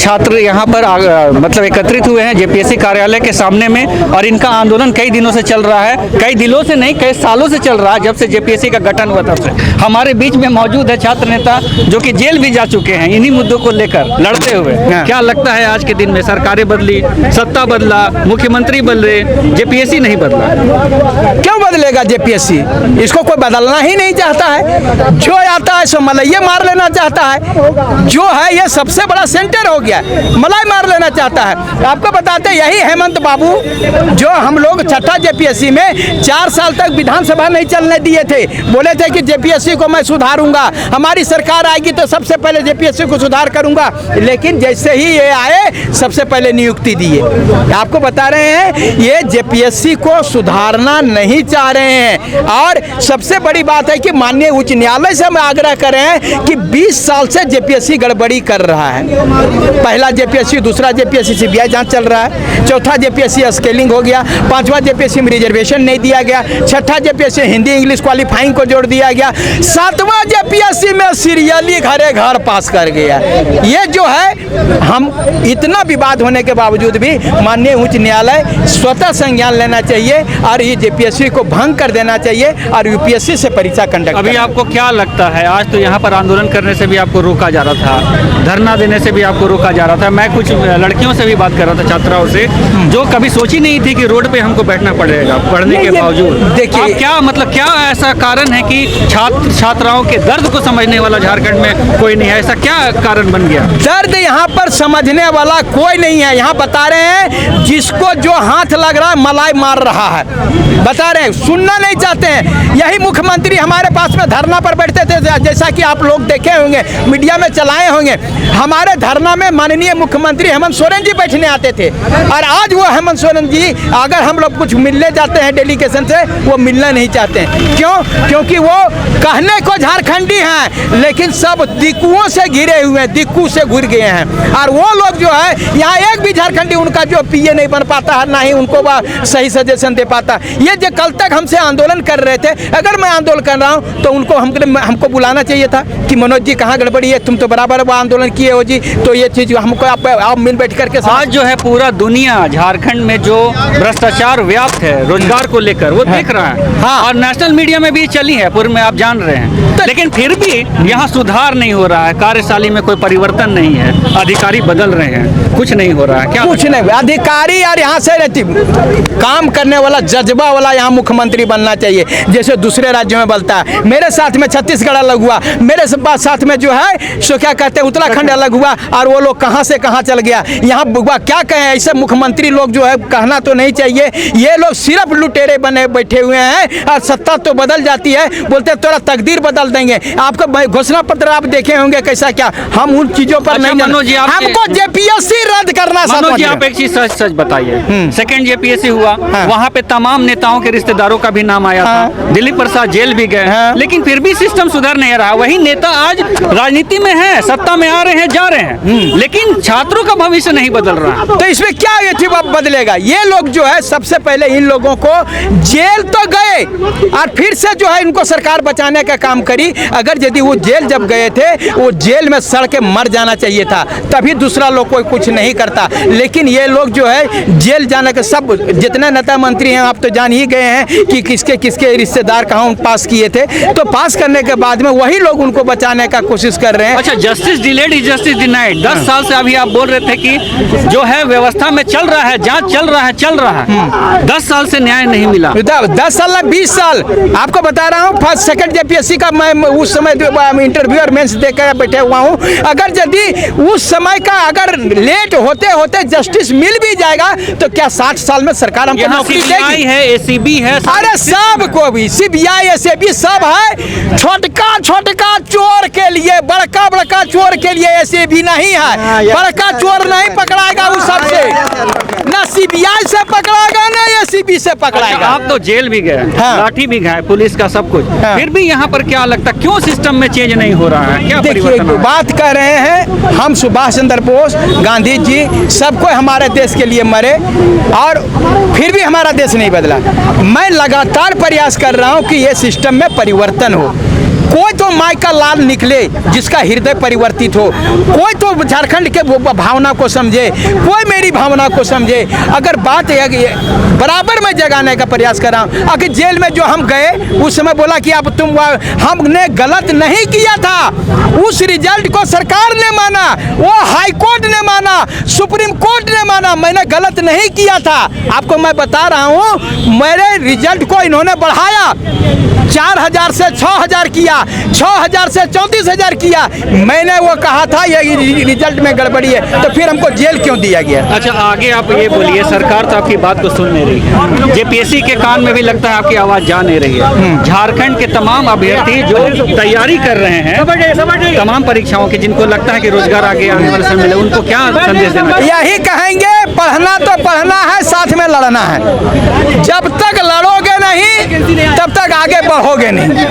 छात्र यहाँ पर मतलब एकत्रित हुए हैं जेपीएससी कार्यालय के सामने में, और इनका आंदोलन कई दिनों से चल रहा है। कई दिनों से नहीं, कई सालों से चल रहा है, जब से जेपीएससी का गठन हुआ तब से। हमारे बीच में मौजूद है छात्र नेता जो कि जेल भी जा चुके हैं इन्हीं मुद्दों को लेकर लड़ते हुए। क्या लगता है आज के दिन में सरकारें बदली, सत्ता बदला, मुख्यमंत्री बदले, जेपीएससी नहीं बदला? क्यों बदलेगा जेपीएससी? इसको कोई बदलना ही नहीं चाहता है। जो आता है सो मलैया मार लेना चाहता है। जो है ये सबसे बड़ा सेंटर हो गया, मलाई मार लेना चाहता है। आपको बताते यही हेमंत बाबू जो हम लोग छठा जेपीएससी में 4 साल तक विधानसभा नहीं चलने दिए थे, बोले थे कि जेपीएससी को मैं सुधारूंगा, हमारी सरकार आएगी तो सबसे पहले जेपीएससी को सुधार करूंगा। लेकिन जैसे ही ये आए सबसे पहले नियुक्ति दिए। आपको बता रहे हैं ये जेपीएससी को सुधारना नहीं चाह रहे हैं। और सबसे बड़ी बात है कि माननीय उच्च न्यायालय से हम आग्रह कर रहे हैं कि 20 साल से जेपीएससी गड़बड़ी कर रहा है। पहला जेपीएससी, दूसरा जेपीएससी सीबीआई जांच चल रहा है, चौथा जेपीएससी स्केलिंग हो गया, 5वां जेपीएससी में रिजर्वेशन नहीं दिया गया, छठा जेपीएससी हिंदी इंग्लिश क्वालिफाइंग को जोड़ दिया गया, 7वां जेपीएससी में सीरियली घरे घर पास कर गया। ये जो है हम इतना विवाद होने के बावजूद भी माननीय उच्च न्यायालय स्वतः संज्ञान लेना चाहिए और ये जेपीएससी को भंग कर देना चाहिए और यूपीएससी से परीक्षा कंडक्ट। अभी आपको क्या लगता है, आज तो यहाँ पर आंदोलन करने से भी आपको रोका जा रहा था, धरना देने से भी आपको रोका जा रहा था। मैं कुछ लड़कियों से भी बात कर रहा था, छात्राओं से, जो कभी सोची नहीं थी कि रोड पे हमको बैठना पड़ेगा पढ़ने के बावजूद। देखिए क्या मतलब, क्या ऐसा कारण है कि छात्राओं के दर्द को समझने वाला झारखंड में कोई नहीं है? ऐसा क्या कारण बन गया? दर्द यहाँ पर समझने वाला कोई नहीं है। यहाँ बता रहे हैं जिसको जो हाथ लग रहा है मलाई मार रहा है, बता रहे हैं, सुनना नहीं चाहते हैं। यही मुख्यमंत्री हमारे पास में धरना पर बैठते थे, जैसा कि आप लोग देखे होंगे, मीडिया में चलाए होंगे। हमारे धरना में माननीय मुख्यमंत्री हेमंत सोरेन जी बैठने आते थे और आज वो हेमंत सोरेन जी अगर हम लोग कुछ मिलने जाते हैं डेलीगेशन से, वो मिलना नहीं चाहते हैं। क्यों? क्योंकि वो कहने को झारखंडी हैं लेकिन सब दिक्कुओं से घिरे हुए हैं, दिक्कू से घुर गए हैं। और वो लोग जो है यहाँ एक भी झारखंडी उनका जो पीए नहीं बन पाता है, ना ही उनको सही सजेशन दे पाता। ये जो कल तक हमसे आंदोलन कर रहे थे, अगर मैं आंदोलन कर रहा हूँ तो उनको हमको बुलाना चाहिए था कि मनोज जी कहाँ गड़बड़ी है, तुम तो बराबर वो आंदोलन किए हो जी, तो ये चीज़ हमको आप मिल बैठ करके। आज जो है पूरा दुनिया झारखंड में जो भ्रष्टाचार व्याप्त है रोजगार को लेकर वो देख रहा है। हाँ, और नेशनल मीडिया में भी चली है, पूर्व में आप जान रहे हैं। लेकिन फिर भी यहाँ सुधार नहीं हो रहा है, कार्यशैली में कोई परिवर्तन नहीं है, अधिकारी बदल रहे हैं, कुछ नहीं हो रहा है। क्या कुछ नहीं, अधिकारी यार यहाँ से काम करने वाला जज्बा वाला यहाँ मुख्यमंत्री बनना चाहिए, जैसे दूसरे राज्यों में बनता है। मेरे साथ में छत्तीसगढ़ अलग हुआ, मेरे साथ में जो है सो क्या कहते हैं उत्तराखंड अलग हुआ, और वो लोग कहाँ से कहाँ चल गया। यहाँ क्या कहें, ऐसे मुख्यमंत्री लोग जो है कहना तो नहीं चाहिए। ये लोग सिर्फ लुटेरे बने बैठे हुए हैं और सत्ता तो बदल जाती है, बोलते तोरा तकदीर बदल देंगे। आपका घोषणा पत्र आप देखे होंगे कैसा क्या, हम उन चीजों पर नहीं। हमको जेपीएससी रद्द करना। मनोज जी आप एक चीज सच बताइए, सेकंड जेपीएससी हुआ, वहाँ पे तमाम नेताओं के रिश्तेदारों का भी नाम आया था, दिलीप प्रसाद जेल भी गए, लेकिन फिर भी सिस्टम सुधर नहीं रहा। वही नेता आज राजनीति में है, सत्ता में आ रहे हैं, जा रहे हैं, लेकिन छात्रों का भविष्य नहीं बदल रहा। तो इसमें क्या बदलेगा? ये लोग जो है सबसे पहले इन लोगों को जेल तो गए और फिर से जो है इनको सरकार बचाने का काम करी। अगर यदि वो जेल जब गए थे, वो जेल में सड़ के मर जाना चाहिए था, तभी दूसरा लोग कोई कुछ नहीं करता। लेकिन ये लोग जो है जेल जाने के सब जितने नेता मंत्री हैं आप तो जान ही गए हैं कि किसके किसके रिश्तेदार कहाँ पास किए थे, तो पास करने के बाद में वही लोग उनको बचाने का कोशिश कर रहे हैं। अच्छा, justice delayed is justice denied. 10 साल से अभी आप बोल रहे थे कि जो है व्यवस्था में चल रहा है, जांच चल रहा है 10 साल से न्याय नहीं मिला। 10 साल 20 साल आपको बता रहा हूँ। फर्स्ट सेकंड जेपीएससी का मैं उस समय इंटरव्यू और मेंस देकर बैठे हुआ हूँ। अगर यदि उस समय का अगर लेट होते होते जस्टिस मिल भी जाएगा तो क्या 60 साल में सरकार हमको नौकरी देगी? है, एसीबी है, अरे सब को भी सीबीआई एसीबी सब है। छोटका चोर के लिए, बड़का चोर के लिए एसीबी नहीं है। बड़का चोर नहीं पकड़ाएगा वो सबसे, ना सीबीआई से पकड़ाएगा ना एसीबी से पकड़ाएगा। आप तो जेल भी गए, लाठी भी गए, पुलिस का सब कुछ, फिर भी यहाँ पर क्या लगता क्यों सिस्टम में चेंज नहीं हो रहा है? क्या परिवर्तन? बात कर रहे हैं हम, सुभाष चंद्र बोस, गांधी जी, सब कोई हमारे देश के लिए मरे और फिर भी हमारा देश नहीं बदला। मैं लगातार प्रयास कर रहा हूँ कि ये सिस्टम में परिवर्तन हो। कोई तो माई का लाल निकले जिसका हृदय परिवर्तित हो, कोई तो झारखंड के भावना को समझे, कोई मेरी भावना को समझे। अगर बात बराबर में जगाने का प्रयास कर रहा हूँ। अगर जेल में जो हम गए उस समय बोला कि अब हमने गलत नहीं किया था, उस रिजल्ट को सरकार ने माना, वो हाई कोर्ट ने माना, सुप्रीम कोर्ट ने माना, मैंने गलत नहीं किया था। आपको मैं बता रहा हूँ, मेरे रिजल्ट को इन्होंने बढ़ाया, 4000 से 6000 किया, 6000 से 34000 किया। मैंने वो कहा था ये रिजल्ट में गड़बड़ी है, तो फिर हमको जेल क्यों दिया गया? अच्छा, आगे आप ये बोलिए, सरकार तो आपकी बात को सुन नहीं रही है, जेपीएससी के कान में भी लगता है आपकी आवाज़ जा नहीं रही है। झारखंड के तमाम अभ्यर्थी जो तैयारी कर रहे हैं तमाम परीक्षाओं की, जिनको लगता है कि रोजगार आगे आने वाले समय मिले, उनको क्या संदेश देना? यही कहेंगे, पढ़ना तो पढ़ना है, साथ में लड़ना है। जब तक लड़ोगे नहीं तब तक आगे बढ़ोगे नहीं।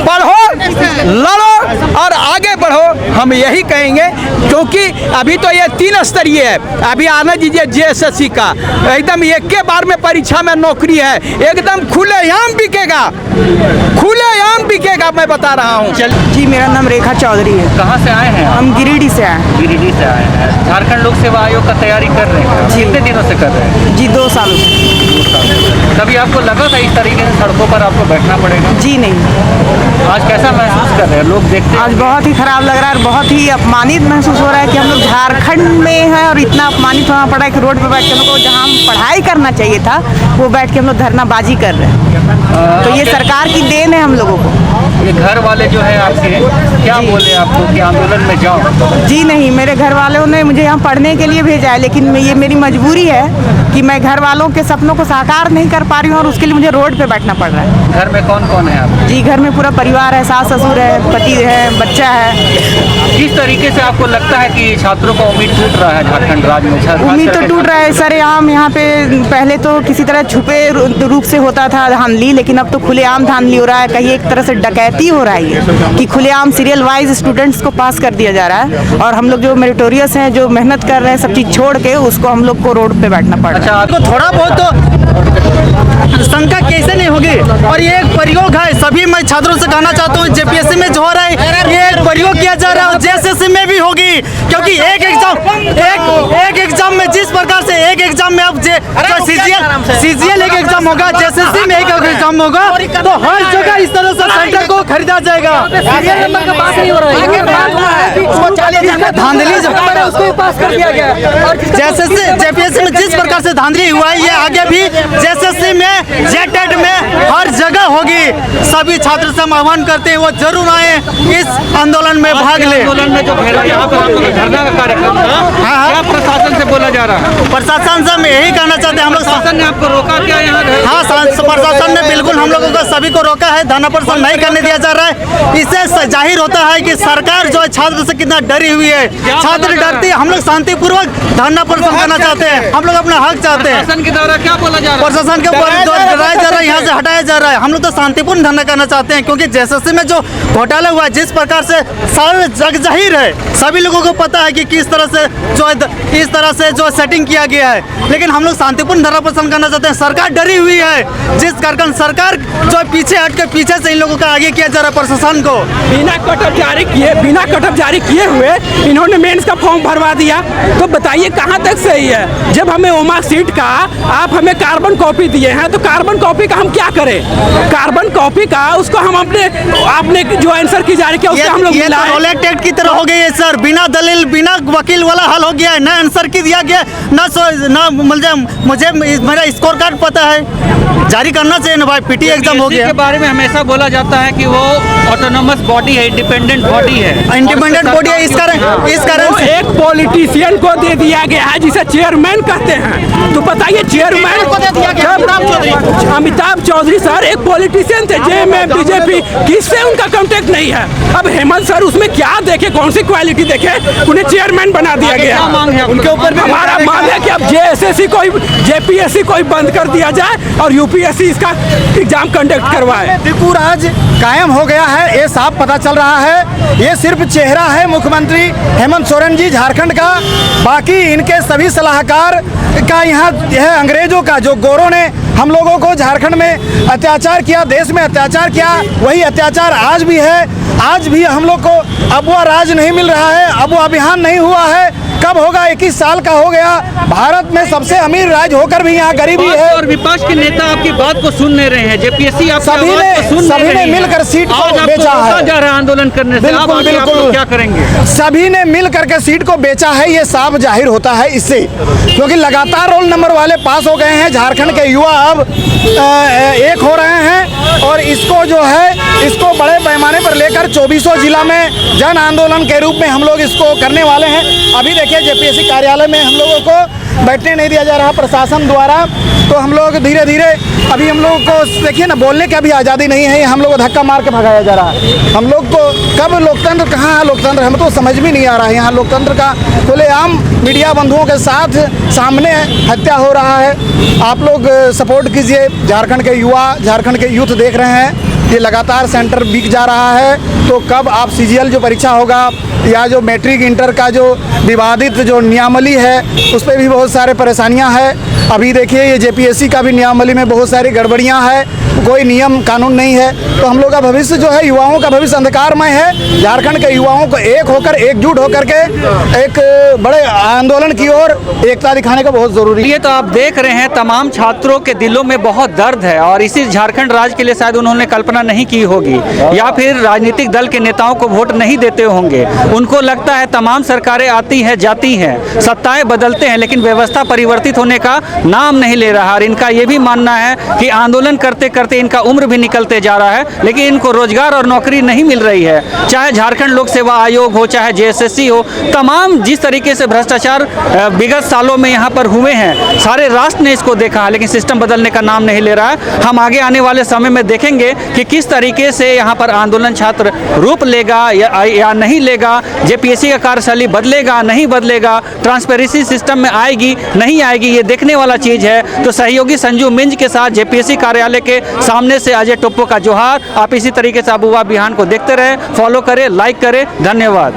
पढ़ो, लड़ो और आगे बढ़ो, हम यही कहेंगे। क्योंकि अभी तो ये 3 स्तरीय है, अभी आने दीजिए जेएसएससी का, एकदम एक के बार में परीक्षा में नौकरी है, एकदम खुलेआम बिकेगा, खुलेआम बिकेगा, मैं बता रहा हूँ। जी, मेरा नाम रेखा चौधरी है। कहाँ से आए हैं? हम गिरिडीह से आए हैं। गिरिडीह से आए हैं। झारखंड लोक सेवा आयोग का तैयारी कर रहे हैं, कितने दिनों से कर रहे हैं? जी, 2 सालों से। कभी आपको लगा था इस तरीके से सड़कों पर आपको बैठना पड़ेगा? जी नहीं। आज कैसा महसूस कर रहे हैं? लोग देखते हैं आज बहुत ही खराब लग रहा है और बहुत ही अपमानित महसूस हो रहा है कि हम लोग झारखंड में हैं और इतना अपमानित होना पड़ा है कि रोड पर बैठ के हम लोग को जहाँ हम पढ़ाई करना चाहिए था वो बैठ के हम लोग धरनाबाजी कर रहे हैं। तो ये सरकार की देन है हम लोगों को। ये घर वाले जो है आपके क्या बोले आपको कि आंदोलन में जाओ? जी नहीं, मेरे घर वालों ने मुझे यहाँ पढ़ने के लिए भेजा है, लेकिन ये मेरी मजबूरी है कि मैं घर वालों के सपनों को साकार नहीं कर पा रही हूँ और उसके लिए मुझे रोड पे बैठना पड़ रहा है। घर में कौन कौन है आप? जी, घर में पूरा परिवार है, सास ससुर है, पति है, बच्चा है। किस तरीके से आपको लगता है कि छात्रों का उम्मीद टूट रहा है झारखंड राज्य में? उम्मीद तो टूट रहा है सरेआम। यहाँ पे पहले तो किसी तरह छुपे रूप से होता था धांधली, लेकिन अब तो खुलेआम धांधली हो रहा है। कहीं एक तरह से डकैती हो रहा है कि खुलेआम सीरियल वाइज स्टूडेंट्स को पास कर दिया जा रहा है और हम लोग जो मेरिटोरियस हैं, जो मेहनत कर रहे हैं, सब चीज़ छोड़ के उसको हम लोग को रोड पे बैठना पड़ रहा है। अच्छा, आपको थोड़ा बहुत तो शंका कैसे नहीं होगी? और ये एक प्रयोग है, सभी मैं छात्रों से कहना चाहता हूँ, जेपीएससी में जो हो रहा है ये एक प्रयोग किया जा रहा है और जेएसएससी में भी होगी। क्योंकि एक एग्जाम में जिस प्रकार से एक एग्जाम में अब सीजीएल एक एग्जाम होगा, जेएसएससी में एक एग्जाम होगा, तो हर जगह इस तरह से सेंटर को खरीदा जाएगा। धांधली उसको पास कर दिया गया। जेपीएससी में जिस प्रकार से धांधली हुआ है, ये आगे भी जेएसएससी में, जेटेट में हर जगह होगी। सभी छात्र से हम आह्वान करते हैं वो जरूर आए, इस आंदोलन में भाग ले। आंदोलन में जो यहाँ पर धरना का कार्यक्रम था, क्या प्रशासन से बोला जा रहा है? प्रशासन से हम यही कहना चाहते हैं, हम लोग प्रशासन ने आपको रोका क्या यहाँ? हाँ, प्रशासन ने बिल्कुल हम लोगों को सभी को रोका है, धरना प्रदर्शन नहीं करने दिया जा रहा है। इससे जाहिर होता है कि सरकार जो है छात्र से कितना डरी हुई है। छात्र डरती है, हम लोग शांतिपूर्वक धरना प्रदर्शन करना चाहते हैं, हम लोग अपना हक चाहते हैं। प्रशासन के द्वारा क्या बोला जा रहा है? प्रशासन के डराया जा रहा है, यहाँ से हटाया जा रहा है। हम लोग तो शांतिपूर्ण धरना करना चाहते हैं, क्योंकि जेएसएससी में जो घोटाला हुआ है, जिस प्रकार से सारे जग जाहिर है, सभी लोगों को पता है कि किस तरह से जो सेटिंग किया गया है। लेकिन हम लोग शांतिपूर्ण धरना प्रदर्शन करना चाहते हैं। सरकार डरी हुई है, जिस कारण सरकार जो पीछे हट के पीछे से इन लोगों का आगे किया जा रहा है प्रशासन को। बिना कटअप जारी किए हुए इन्होंने मेंस का फॉर्म भरवा दिया। तो बताइए कहाँ तक सही है? जब हमें ओमा सीट का आप हमें कार्बन कॉपी दिए हैं, तो कार्बन कॉपी का हम क्या करें? कार्बन कॉपी का उसको हम आपने जो आंसर की जारी किया उसको हम लोग मिला है। रोलेट एक्ट की तरह हो गई है सर, बिना दलील बिना वकील वाला हल हो गया है। ना आंसर की दिया गया, ना मुझे मेरा स्कोर कार्ड पता है, जारी करना चाहिए ना भाई। पीटी एग्जाम हो गया। के बारे में हमेशा बोला जाता है कि वो ऑटोनोमस बॉडी है, इंडिपेंडेंट बॉडी है, इंडिपेंडेंट बॉडी है। इस कारण से एक पॉलिटिशियन को दे दिया गया है जिसे चेयरमैन कहते हैं। तो बताइए चेयरमैन को दे दिया गया अमिताभ चौधरी सर एक पॉलिटिशियन थे, जेएमएम बीजेपी, किससे उनका कांटेक्ट नहीं है। अब हेमंत सर उसमें क्या देखे, कौन सी क्वालिटी देखे, उन्हें चेयरमैन बना दिया गया। उनके ऊपर हमारा मांग है कि अब जेएसएससी को जेपीएससी को बंद कर दिया जाए और यूपीएससी इसका एग्जाम कंडक्ट करवाए। त्रिपुरा राज कायम हो गया है, ये साफ पता चल रहा है। ये सिर्फ चेहरा है मुख्यमंत्री हेमंत सोरेन जी झारखंड का, बाकी इनके सभी सलाहकार का यहाँ है अंग्रेजों का, जो गोरों ने हम लोगों को झारखंड में अत्याचार किया, देश में अत्याचार किया, वही अत्याचार आज भी है। आज भी हम लोग को अब वो राज नहीं मिल रहा है, अब वो अभियान नहीं हुआ है। कब होगा? 21 साल का हो गया। भारत में सबसे अमीर राज्य होकर भी यहाँ गरीबी है। और विपक्ष के नेता आपकी बात को सुन नहीं रहे हैं। जेपीएससी सभी ने मिलकर सीट को बेचा है। जा रहा है आंदोलन करने से। बिल्कुल आप बिल्कुल क्या करेंगे? सभी ने मिल करके सीट को बेचा है, ये साफ जाहिर होता है इससे, क्योंकि लगातार रोल नंबर वाले पास हो गए हैं। झारखंड के युवा अब एक हो रहे हैं और इसको जो है इसको बड़े पैमाने पर लेकर 2400 जिला में जन आंदोलन के रूप में हम लोग इसको करने वाले हैं। अभी देखिए जेपीएससी कार्यालय में हम लोगों को बैठने नहीं दिया जा रहा प्रशासन द्वारा, तो हम लोग धीरे धीरे अभी हम लोग को देखिए ना, बोलने का भी आज़ादी नहीं है। हम लोग को धक्का मार के भगाया जा रहा है। हम लोग को कब लोकतंत्र, कहाँ है लोकतंत्र, हमें तो समझ भी नहीं आ रहा है। यहाँ लोकतंत्र का खुलेआम मीडिया बंधुओं के साथ सामने हत्या हो रहा है। आप लोग सपोर्ट कीजिए। झारखंड के युवा, झारखंड के यूथ देख रहे हैं, ये लगातार सेंटर बिक जा रहा है। तो कब आप सीजीएल जो परीक्षा होगा या जो मैट्रिक इंटर का जो विवादित जो नियमावली है उस पर भी बहुत सारे परेशानियां हैं। अभी देखिए ये जेपीएससी का भी नियमावली में बहुत सारी गड़बड़ियां हैं, कोई नियम कानून नहीं है। तो हम लोग का भविष्य जो है, युवाओं का भविष्य अंधकारमय है। झारखंड के युवाओं को एक होकर, एकजुट होकर के एक बड़े आंदोलन की ओर एकता दिखाने का बहुत जरूरी है। ये तो आप देख रहे हैं, तमाम छात्रों के दिलों में बहुत दर्द है और इसी झारखंड राज्य के लिए शायद उन्होंने कल्पना नहीं की होगी या फिर राजनीतिक दल के नेताओं को वोट नहीं देते होंगे। उनको लगता है तमाम सरकारें आती हैं जाती हैं, सत्ताएं बदलते हैं, लेकिन व्यवस्था परिवर्तित होने का नाम नहीं ले रहा। और इनका ये भी मानना है कि आंदोलन करते करते इनका उम्र भी निकलते जा रहा है, लेकिन इनको रोजगार और नौकरी नहीं मिल रही है। चाहे झारखंड लोक सेवा आयोग हो, चाहे जेएसएससी हो, तमाम जिस तरीके से भ्रष्टाचार विगत सालों में यहाँ पर हुए हैं, सारे राष्ट्र ने इसको देखा है, लेकिन सिस्टम बदलने का नाम नहीं ले रहा है। हम आगे आने वाले समय में देखेंगे कि किस तरीके से यहाँ पर आंदोलन छात्र रूप लेगा या नहीं लेगा। जेपीएससी का कार्यशैली बदलेगा नहीं बदलेगा, ट्रांसपेरेंसी सिस्टम में आएगी नहीं आएगी, ये देखने वाला चीज़ है। तो सहयोगी संजू मिंज के साथ जेपीएससी कार्यालय के सामने से अजय टोप्पो का जोहार। आप इसी तरीके से अबुआ बिहान को देखते रहे, फॉलो करें, लाइक करें। धन्यवाद।